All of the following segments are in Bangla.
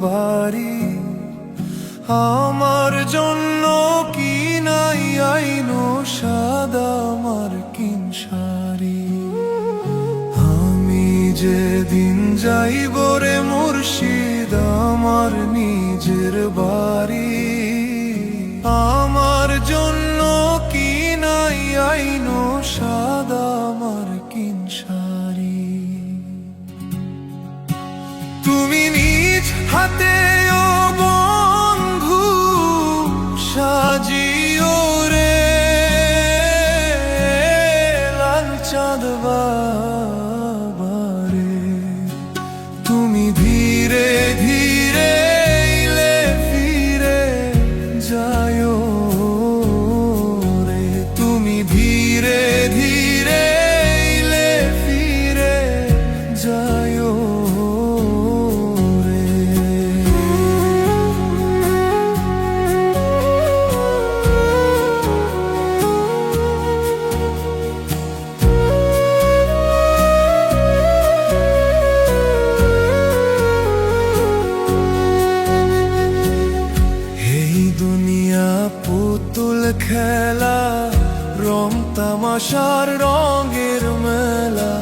বাড়ি। আমার জন্য কি নাই আইনো সাদা মার্কিন শাড়ি। আমি যেদিন যাইব রে মুর্শিদ আমার নিজের বাড়ি, আমার জন্য কি নাই আইনো সাদা মার্কিন শাড়ি। তুমি নিজ হাতে ও বন্ধু সাজিও রে লাল চাঁদ বাবারে। তুমি ধীরে ধীরে এলে ফিরে যায়ো রে, তুমি ধীরে ধীরে এলে ফিরে যায়ো রে। এই দুনিয়া পুতুল খেলা, রং তামাশার রঙের মেলা,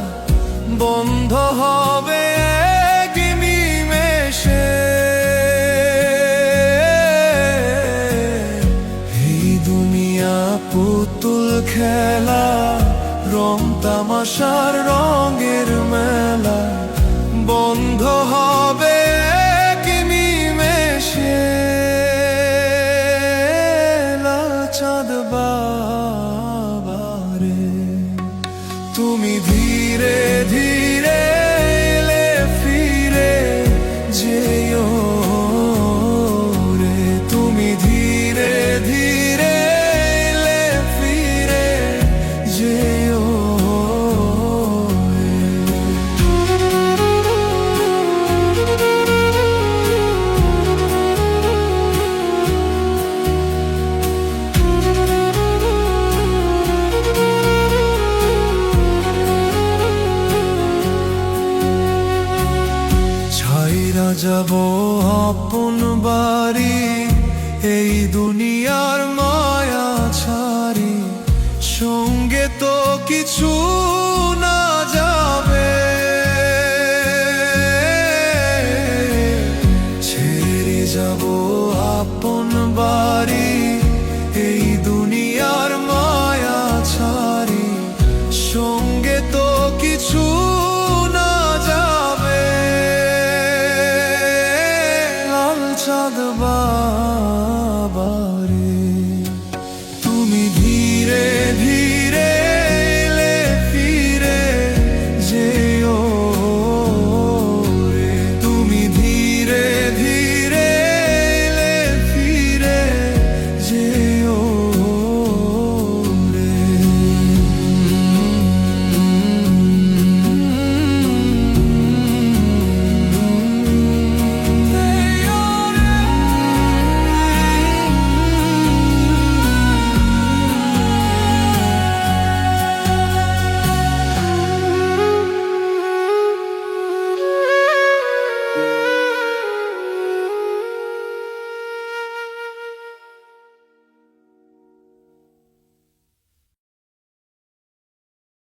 বন্ধ হবে এক নিমেষে। এই দুনিয়া পুতুল খেলা, রং তামাশার রঙের মেলা, বন্ধ হবে